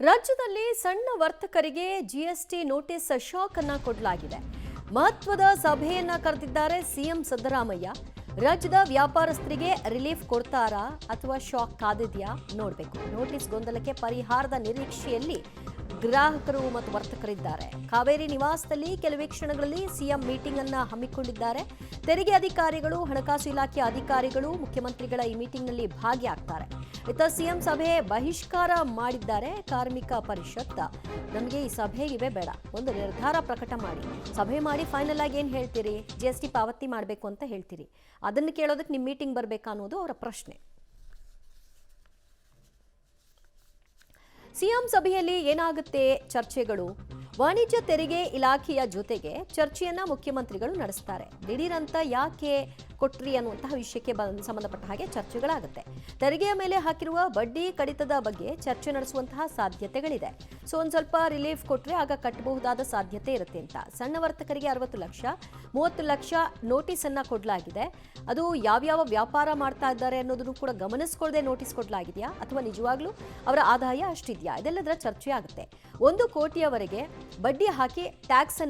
ರಾಜ್ಯದಲ್ಲಿ ಸಣ್ಣ ವರ್ತಕರಿಗೆ GST notice shock ಅನ್ನ ಕೊಡಲಾಗಿದೆ. ಮಹತ್ವದ ಸಭೆಯನ್ನ ಕರೆದಿದ್ದಾರೆ ಸಿಎಂ ಸಿದ್ದರಾಮಯ್ಯ. ರಾಜ್ಯದ ವ್ಯಾಪಾರಸ್ಥರಿಗೆ ರಿಲೀಫ್ ಕೊಡ್ತಾರಾ ಅಥವಾ ಶಾಕ್ ಕಾದಿದೆಯಾ ನೋಡಬೇಕು. ನೋಟಿಸ್ ಗೊಂದಲಕ್ಕೆ ಪರಿಹಾರದ ನಿರೀಕ್ಷೆಯಲ್ಲಿ ಗ್ರಾಹಕರು ಮತ್ತು ವರ್ತಕರಿದ್ದಾರೆ. ಕಾವೇರಿ ನಿವಾಸದಲ್ಲಿ ಕೆಲವೇ ಕ್ಷಣಗಳಲ್ಲಿ ಸಿಎಂ ಮೀಟಿಂಗ್ ಅನ್ನ ಹಮ್ಮಿಕೊಂಡಿದ್ದಾರೆ. ತೆರಿಗೆ ಅಧಿಕಾರಿಗಳು, ಹಣಕಾಸು ಇಲಾಖೆ ಅಧಿಕಾರಿಗಳು ಮುಖ್ಯಮಂತ್ರಿಗಳ ಈ ಮೀಟಿಂಗ್ನಲ್ಲಿ ಭಾಗಿಯಾಗ್ತಾರೆ. ಇತ್ತ ಸಿಎಂ ಸಭೆ ಬಹಿಷ್ಕಾರ ಮಾಡಿದ್ದಾರೆ. ಕಾರ್ಮಿಕ ಪರಿಷತ್ ನಮಗೆ ಈ ಸಭೆ ಇವೆ ಬೇಡ, ಒಂದು ನಿರ್ಧಾರ ಪ್ರಕಟ ಮಾಡಿ, ಸಭೆ ಮಾಡಿ ಫೈನಲ್ ಆಗಿ ಏನು ಹೇಳ್ತೀರಿ, ಜಿಎಸ್ಟಿ ಪಾವತಿ ಮಾಡಬೇಕು ಅಂತ ಹೇಳ್ತೀರಿ, ಅದನ್ನು ಕೇಳೋದಕ್ಕೆ ನಿಮ್ಮ ಮೀಟಿಂಗ್ ಬರಬೇಕಾ ಅನ್ನೋದು ಅವರ ಪ್ರಶ್ನೆ. ಸಿಎಂ ಸಭೆಯಲ್ಲಿ ಏನಾಗುತ್ತೆ ಚರ್ಚೆಗಳು? ವಾಣಿಜ್ಯ ತೆರಿಗೆ ಇಲಾಖೆಯ ಜೊತೆಗೆ ಚರ್ಚೆಯನ್ನ ಮುಖ್ಯಮಂತ್ರಿಗಳು ನಡೆಸ್ತಾರೆ. ದಿಢೀರಂತ ಯಾಕೆ ಕೊಟ್ರಿ ಅನ್ನುವಂತಹ ವಿಷಯಕ್ಕೆ ಸಂಬಂಧಪಟ್ಟ ಹಾಗೆ ಚರ್ಚೆಗಳಾಗುತ್ತೆ. ತೆರಿಗೆಯ ಮೇಲೆ ಹಾಕಿರುವ ಬಡ್ಡಿ ಕಡಿತದ ಬಗ್ಗೆ ಚರ್ಚೆ ನಡೆಸುವಂತಹ ಸಾಧ್ಯತೆಗಳಿದೆ. ಸೊ ಒಂದು ಸ್ವಲ್ಪ ರಿಲೀಫ್ ಕೊಟ್ರೆ ಆಗ ಕಟ್ಟಬಹುದಾದ ಸಾಧ್ಯತೆ ಇರುತ್ತೆ ಅಂತ. ಸಣ್ಣ ವರ್ತಕರಿಗೆ 60 ಲಕ್ಷ, 30 ಲಕ್ಷ ನೋಟಿಸ್ ಅನ್ನ ಕೊಡಲಾಗಿದೆ. ಅದು ಯಾವ್ಯಾವ ವ್ಯಾಪಾರ ಮಾಡ್ತಾ ಇದ್ದಾರೆ ಅನ್ನೋದನ್ನು ಕೂಡ ಗಮನಿಸ್ಕೊಳ್ಳದೆ ನೋಟಿಸ್ ಕೊಡಲಾಗಿದೆಯಾ ಅಥವಾ ನಿಜವಾಗ್ಲೂ ಅವರ ಆದಾಯ ಅಷ್ಟಿದೆಯಾ, ಇದೆಲ್ಲದರ ಚರ್ಚೆ ಆಗುತ್ತೆ. 1 ಕೋಟಿಯವರೆಗೆ ಬಡ್ಡಿ ಹಾಕಿ ಟ್ಯಾಕ್ಸ್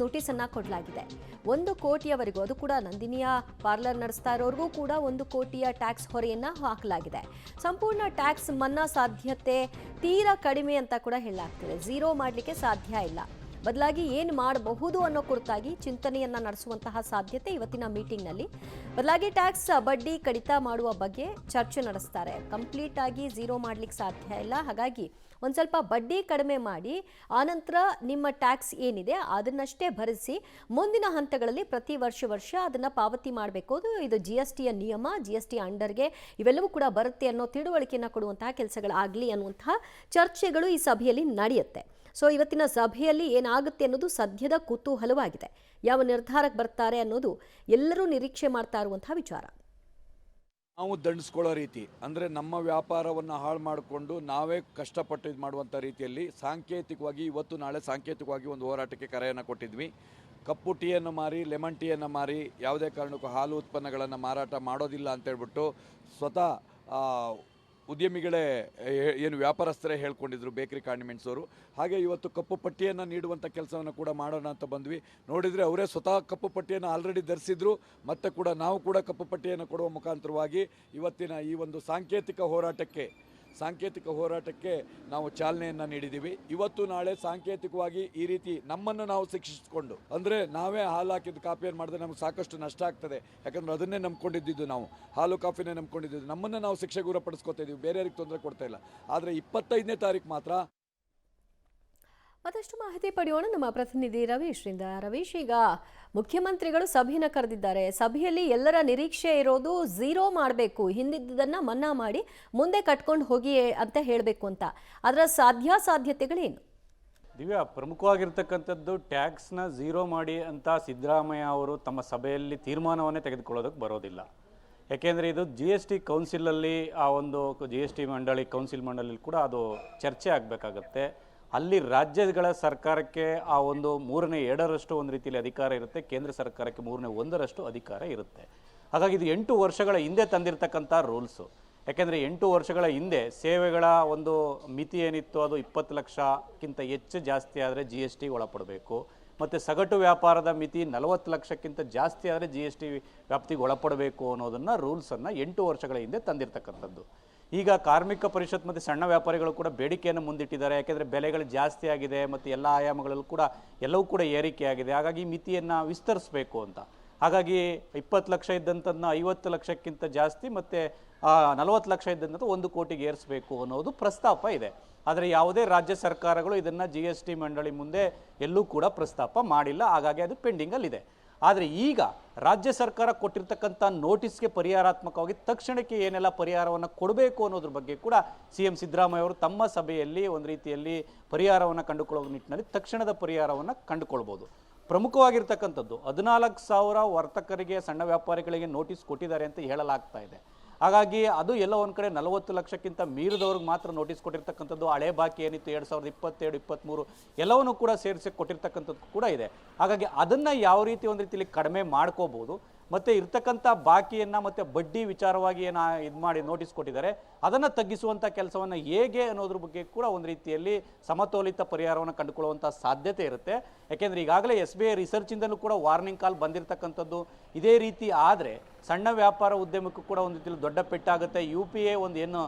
ನೋಟಿಸ್ ಅನ್ನ ಕೊಡಲಾಗಿದೆ. 1 ಕೋಟಿಯವರೆಗೂ, ಅದು ಕೂಡ ನಂದಿನಿಯ ಪಾರ್ಲರ್ ನಡೆಸ್ತಾ ಇರೋರಿಗೂ ಕೂಡ 1 ಕೋಟಿಯ ಟ್ಯಾಕ್ಸ್ ಹೊರೆಯನ್ನ ಹಾಕಲಾಗಿದೆ. ಸಂಪೂರ್ಣ ಟ್ಯಾಕ್ಸ್ ಮನ್ನಾ ಸಾಧ್ಯತೆ ತೀರಾ ಕಡಿಮೆ ಅಂತ ಕೂಡ ಹೇಳಲಾಗ್ತಿದೆ. ಝೀರೋ ಮಾಡಲಿಕ್ಕೆ ಸಾಧ್ಯ ಇಲ್ಲ. ಬದಲಾಗಿ ಏನು ಮಾಡಬಹುದು ಅನ್ನೋ ಕುರಿತಾಗಿ ಚಿಂತನೆಯನ್ನ ನಡೆಸುವಂತಹ ಸಾಧ್ಯತೆ ಇವತ್ತಿನ ಮೀಟಿಂಗ್ನಲ್ಲಿ. ಬದಲಾಗಿ ಟ್ಯಾಕ್ಸ್ ಬಡ್ಡಿ ಕಡಿತ ಮಾಡುವ ಬಗ್ಗೆ ಚರ್ಚೆ ನಡೆಸ್ತಾರೆ. ಕಂಪ್ಲೀಟ್ ಆಗಿ ಝೀರೋ ಮಾಡ್ಲಿಕ್ಕೆ ಸಾಧ್ಯ ಇಲ್ಲ. ಹಾಗಾಗಿ ಒಂದು ಸ್ವಲ್ಪ ಬಡ್ಡಿ ಕಡಿಮೆ ಮಾಡಿ ಆನಂತರ ನಿಮ್ಮ ಟ್ಯಾಕ್ಸ್ ಏನಿದೆ ಅದನ್ನಷ್ಟೇ ಭರಿಸಿ ಮುಂದಿನ ಹಂತಗಳಲ್ಲಿ ಪ್ರತಿ ವರ್ಷ ಅದನ್ನು ಪಾವತಿ ಮಾಡಬೇಕು. ಇದು GSTಯ ನಿಯಮ, GST ಅಂಡರ್ಗೆ ಇವೆಲ್ಲವೂ ಕೂಡ ಬರುತ್ತೆ ಅನ್ನೋ ತಿಳುವಳಿಕೆಯನ್ನು ಕೊಡುವಂತಹ ಕೆಲಸಗಳಾಗಲಿ ಅನ್ನುವಂತಹ ಚರ್ಚೆಗಳು ಈ ಸಭೆಯಲ್ಲಿ ನಡೆಯುತ್ತೆ. ಸೊ ಇವತ್ತಿನ ಸಭೆಯಲ್ಲಿ ಏನಾಗುತ್ತೆ ಅನ್ನೋದು ಸದ್ಯದ ಕುತೂಹಲವಾಗಿದೆ. ಯಾವ ನಿರ್ಧಾರಕ್ಕೆ ಬರ್ತಾರೆ ಅನ್ನೋದು ಎಲ್ಲರೂ ನಿರೀಕ್ಷೆ ಮಾಡ್ತಾ ಇರುವಂತಹ ವಿಚಾರ. ನಾವು ದಂಡಿಸ್ಕೊಳ್ಳೋ ರೀತಿ ಅಂದರೆ ನಮ್ಮ ವ್ಯಾಪಾರವನ್ನು ಹಾಳು ಮಾಡಿಕೊಂಡು ನಾವೇ ಕಷ್ಟಪಟ್ಟು ಇದು ಮಾಡುವಂಥ ರೀತಿಯಲ್ಲಿ ಸಾಂಕೇತಿಕವಾಗಿ ಇವತ್ತು ನಾಳೆ ಸಾಂಕೇತಿಕವಾಗಿ ಒಂದು ಹೋರಾಟಕ್ಕೆ ಕರೆಯನ್ನು ಕೊಟ್ಟಿದ್ವಿ. ಕಪ್ಪು ಟೀಯನ್ನು ಮಾರಿ, ಲೆಮನ್ ಟೀಯನ್ನು ಮಾರಿ, ಯಾವುದೇ ಕಾರಣಕ್ಕೂ ಹಾಲು ಉತ್ಪನ್ನಗಳನ್ನು ಮಾರಾಟ ಮಾಡೋದಿಲ್ಲ ಅಂತೇಳ್ಬಿಟ್ಟು ಸ್ವತಃ ಉದ್ಯಮಿಗಳೇ ಏನು ವ್ಯಾಪಾರಸ್ಥರೇ ಹೇಳ್ಕೊಂಡಿದ್ರು, ಬೇಕರಿ ಕಾಂಡಿಮೆಂಟ್ಸ್ ಅವರು. ಹಾಗೆ ಇವತ್ತು ಕಪ್ಪು ಪಟ್ಟಿಯನ್ನು ನೀಡುವಂಥ ಕೆಲಸವನ್ನು ಕೂಡ ಮಾಡೋಣ ಅಂತ ಬಂದ್ವಿ. ನೋಡಿದರೆ ಅವರೇ ಸ್ವತಃ ಕಪ್ಪು ಪಟ್ಟಿಯನ್ನು ಆಲ್ರೆಡಿ ಧರಿಸಿದ್ರು. ಮತ್ತು ಕೂಡ ನಾವು ಕೂಡ ಕಪ್ಪು ಪಟ್ಟಿಯನ್ನು ಕೊಡುವ ಮುಖಾಂತರವಾಗಿ ಇವತ್ತಿನ ಈ ಒಂದು ಸಾಂಕೇತಿಕ ಹೋರಾಟಕ್ಕೆ ನಾವು ಚಾಲನೆಯನ್ನು ನೀಡಿದ್ದೀವಿ. ಇವತ್ತು ನಾಳೆ ಸಾಂಕೇತಿಕವಾಗಿ ಈ ರೀತಿ ನಮ್ಮನ್ನು ನಾವು ಶಿಕ್ಷಿಸಿಕೊಂಡು, ಅಂದರೆ ನಾವೇ ಹಾಲು ಹಾಕಿದ್ದು ಕಾಫಿಯನ್ನು ಮಾಡಿದ್ರೆ ನಮ್ಗೆ ಸಾಕಷ್ಟು ನಷ್ಟ ಆಗ್ತದೆ. ಯಾಕಂದರೆ ಅದನ್ನೇ ನಂಬ್ಕೊಂಡಿದ್ದು, ನಾವು ಹಾಲು ಕಾಫಿನೇ ನಂಬ್ಕೊಂಡಿದ್ದು. ನಮ್ಮನ್ನು ನಾವು ಶಿಕ್ಷೆಗೆ ಗುರಿಪಡಿಸ್ಕೊತಾ ಇದ್ದೀವಿ, ಬೇರೆಯವ್ರಿಗೆ ತೊಂದರೆ ಕೊಡ್ತಾ ಇಲ್ಲ. ಆದರೆ 25ನೇ ತಾರೀಕು ಮಾತ್ರ ಮತ್ತಷ್ಟು ಮಾಹಿತಿ ಪಡೆಯೋಣ ನಮ್ಮ ಪ್ರತಿನಿಧಿ ರವೀಶ್ರಿಂದ. ರವೀಶ್, ಈಗ ಮುಖ್ಯಮಂತ್ರಿಗಳು ಸಭೆಯನ್ನು ಕರೆದಿದ್ದಾರೆ. ಸಭೆಯಲ್ಲಿ ಎಲ್ಲರ ನಿರೀಕ್ಷೆ ಇರೋದು ಝೀರೋ ಮಾಡಬೇಕು, ಹಿಂದಿದ್ದನ್ನು ಮನ್ನಾ ಮಾಡಿ ಮುಂದೆ ಕಟ್ಕೊಂಡು ಹೋಗಿ ಅಂತ ಹೇಳಬೇಕು ಅಂತ. ಅದರ ಸಾಧ್ಯತೆಗಳೇನು? ದಿವ್ಯಾ, ಪ್ರಮುಖವಾಗಿರ್ತಕ್ಕಂಥದ್ದು ಟ್ಯಾಕ್ಸ್ನ ಝೀರೋ ಮಾಡಿ ಅಂತ ಸಿದ್ದರಾಮಯ್ಯ ಅವರು ತಮ್ಮ ಸಭೆಯಲ್ಲಿ ತೀರ್ಮಾನವನ್ನೇ ತೆಗೆದುಕೊಳ್ಳೋದಕ್ಕೆ ಬರೋದಿಲ್ಲ. ಯಾಕೆಂದರೆ ಇದು GST ಕೌನ್ಸಿಲಲ್ಲಿ, ಆ ಒಂದು GST ಮಂಡಳಿ ಕೌನ್ಸಿಲ್ ಮಂಡಳಿ ಕೂಡ ಅದು ಚರ್ಚೆ ಆಗಬೇಕಾಗತ್ತೆ. ಅಲ್ಲಿ ರಾಜ್ಯಗಳ ಸರ್ಕಾರಕ್ಕೆ ಆ ಒಂದು 3/2 ಒಂದು ರೀತಿಯಲ್ಲಿ ಅಧಿಕಾರ ಇರುತ್ತೆ, ಕೇಂದ್ರ ಸರ್ಕಾರಕ್ಕೆ 3/1 ಅಧಿಕಾರ ಇರುತ್ತೆ. ಹಾಗಾಗಿ ಇದು 8 ವರ್ಷಗಳ ಹಿಂದೆ ತಂದಿರತಕ್ಕಂಥ ರೂಲ್ಸು. ಯಾಕೆಂದರೆ 8 ವರ್ಷಗಳ ಹಿಂದೆ ಸೇವೆಗಳ ಒಂದು ಮಿತಿ ಏನಿತ್ತು ಅದು 20 ಲಕ್ಷಕ್ಕಿಂತ ಹೆಚ್ಚು ಜಾಸ್ತಿ ಆದರೆ GST ಒಳಪಡಬೇಕು. ಮತ್ತು ಸಗಟು ವ್ಯಾಪಾರದ ಮಿತಿ 40 ಲಕ್ಷಕ್ಕಿಂತ ಜಾಸ್ತಿ ಆದರೆ GST ವ್ಯಾಪ್ತಿಗೆ ಒಳಪಡಬೇಕು ಅನ್ನೋದನ್ನು ರೂಲ್ಸನ್ನು 8 ವರ್ಷಗಳ ಹಿಂದೆ ತಂದಿರತಕ್ಕಂಥದ್ದು. ಈಗ ಕಾರ್ಮಿಕ ಪರಿಷತ್ ಮತ್ತು ಸಣ್ಣ ವ್ಯಾಪಾರಿಗಳು ಕೂಡ ಬೇಡಿಕೆಯನ್ನು ಮುಂದಿಟ್ಟಿದ್ದಾರೆ. ಯಾಕೆಂದರೆ ಬೆಲೆಗಳು ಜಾಸ್ತಿ ಆಗಿದೆ ಮತ್ತು ಎಲ್ಲ ಆಯಾಮಗಳಲ್ಲೂ ಕೂಡ ಎಲ್ಲವೂ ಕೂಡ ಏರಿಕೆ ಆಗಿದೆ. ಹಾಗಾಗಿ ಈ ಮಿತಿಯನ್ನು ವಿಸ್ತರಿಸಬೇಕು ಅಂತ. ಹಾಗಾಗಿ 20 ಲಕ್ಷ ಇದ್ದಂಥದ್ದನ್ನ 50 ಲಕ್ಷಕ್ಕಿಂತ ಜಾಸ್ತಿ ಮತ್ತು 40 ಲಕ್ಷ ಇದ್ದಂಥ 1 ಕೋಟಿಗೆ ಏರಿಸಬೇಕು ಅನ್ನೋದು ಪ್ರಸ್ತಾಪ ಇದೆ. ಆದರೆ ಯಾವುದೇ ರಾಜ್ಯ ಸರ್ಕಾರಗಳು ಇದನ್ನು GST ಮಂಡಳಿ ಮುಂದೆ ಎಲ್ಲೂ ಕೂಡ ಪ್ರಸ್ತಾಪ ಮಾಡಿಲ್ಲ. ಹಾಗಾಗಿ ಅದು ಪೆಂಡಿಂಗಲ್ಲಿದೆ. ಆದರೆ ಈಗ ರಾಜ್ಯ ಸರ್ಕಾರ ಕೊಟ್ಟಿರ್ತಕ್ಕಂಥ ನೋಟಿಸ್ಗೆ ಪರಿಹಾರಾತ್ಮಕವಾಗಿ ತಕ್ಷಣಕ್ಕೆ ಏನೆಲ್ಲ ಪರಿಹಾರವನ್ನು ಕೊಡಬೇಕು ಅನ್ನೋದ್ರ ಬಗ್ಗೆ ಕೂಡ CM ಸಿದ್ದರಾಮಯ್ಯ ಅವರು ತಮ್ಮ ಸಭೆಯಲ್ಲಿ ಒಂದು ರೀತಿಯಲ್ಲಿ ಪರಿಹಾರವನ್ನು ಕಂಡುಕೊಳ್ಳುವ ನಿಟ್ಟಿನಲ್ಲಿ ತಕ್ಷಣದ ಪರಿಹಾರವನ್ನು ಕಂಡುಕೊಳ್ಬೋದು. ಪ್ರಮುಖವಾಗಿರ್ತಕ್ಕಂಥದ್ದು 14,000 ವರ್ತಕರಿಗೆ, ಸಣ್ಣ ವ್ಯಾಪಾರಿಗಳಿಗೆ ನೋಟಿಸ್ ಕೊಟ್ಟಿದ್ದಾರೆ ಅಂತ ಹೇಳಲಾಗ್ತಾ ಇದೆ. ಹಾಗಾಗಿ ಅದು ಎಲ್ಲ ಒಂದು ಕಡೆ 40 ಲಕ್ಷಕ್ಕಿಂತ ಮೀರಿದವ್ರಿಗೆ ಮಾತ್ರ ನೋಟಿಸ್ ಕೊಟ್ಟಿರ್ತಕ್ಕಂಥದ್ದು. ಹಳೆ ಬಾಕಿ ಏನಿತ್ತು 2022, 23 ಎಲ್ಲವನ್ನೂ ಕೂಡ ಸೇರಿಸಿ ಕೊಟ್ಟಿರ್ತಕ್ಕಂಥದ್ದು ಕೂಡ ಇದೆ. ಹಾಗಾಗಿ ಅದನ್ನು ಯಾವ ರೀತಿ ಒಂದು ರೀತಿಯಲ್ಲಿ ಕಡಿಮೆ ಮಾಡ್ಕೋಬೋದು. ಮತ್ತು ಇರ್ತಕ್ಕಂಥ ಬಾಕಿಯನ್ನು ಮತ್ತು ಬಡ್ಡಿ ವಿಚಾರವಾಗಿ ಏನು ಇದು ಮಾಡಿ ನೋಟಿಸ್ ಕೊಟ್ಟಿದ್ದಾರೆ ಅದನ್ನು ತಗ್ಗಿಸುವಂಥ ಕೆಲಸವನ್ನು ಹೇಗೆ ಅನ್ನೋದ್ರ ಬಗ್ಗೆ ಕೂಡ ಒಂದು ರೀತಿಯಲ್ಲಿ ಸಮತೋಲಿತ ಪರಿಹಾರವನ್ನು ಕಂಡುಕೊಳ್ಳುವಂಥ ಸಾಧ್ಯತೆ ಇರುತ್ತೆ. ಯಾಕೆಂದರೆ ಈಗಾಗಲೇ SBI ರಿಸರ್ಚಿಂದಲೂ ಕೂಡ ವಾರ್ನಿಂಗ್ ಕಾಲ್ ಬಂದಿರತಕ್ಕಂಥದ್ದು. ಇದೇ ರೀತಿ ಆದರೆ ಸಣ್ಣ ವ್ಯಾಪಾರ ಉದ್ಯಮಕ್ಕೂ ಕೂಡ ಒಂದು ರೀತಿಯಲ್ಲಿ ದೊಡ್ಡ ಪೆಟ್ಟಾಗುತ್ತೆ. UPA ಒಂದು ಏನು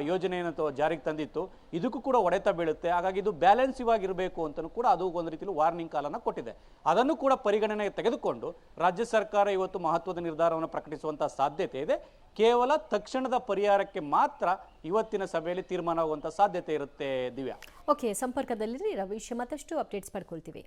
ಯೋಜನೆಯನ್ನು ಜಾರಿಗೆ ತಂದಿತ್ತು, ಇದಕ್ಕೂ ಕೂಡ ಹೊಡೆತ ಬೀಳುತ್ತೆ. ಹಾಗಾಗಿ ಇದು ಬ್ಯಾಲೆನ್ಸಿವ್ ಆಗಿರಬೇಕು ಅಂತಲೂ ಕೂಡ ಅದು ಒಂದು ರೀತಿಯಲ್ಲಿ ವಾರ್ನಿಂಗ್ ಕಾಲನ್ನು ಕೊಟ್ಟಿದೆ. ಅದನ್ನು ಕೂಡ ಪರಿಗಣನೆಗೆ ತೆಗೆದುಕೊಂಡು ರಾಜ್ಯ ಸರ್ಕಾರ ಇವತ್ತು ಮಹತ್ವದ ನಿರ್ಧಾರವನ್ನು ಪ್ರಕಟಿಸುವಂಥ ಸಾಧ್ಯತೆ ಇದೆ. ಕೇವಲ ತಕ್ಷಣದ ಪರಿಹಾರಕ್ಕೆ ಮಾತ್ರ ಇವತ್ತಿನ ಸಭೆಯಲ್ಲಿ ತೀರ್ಮಾನ ಆಗುವಂಥ ಸಾಧ್ಯತೆ ಇರುತ್ತೆ. ದಿವ್ಯಾ, ಓಕೆ, ಸಂಪರ್ಕದಲ್ಲಿರಿ ರವೀಶ್, ಮತ್ತಷ್ಟು ಅಪ್ಡೇಟ್ಸ್ ಪಡ್ಕೊಳ್ತೀವಿ.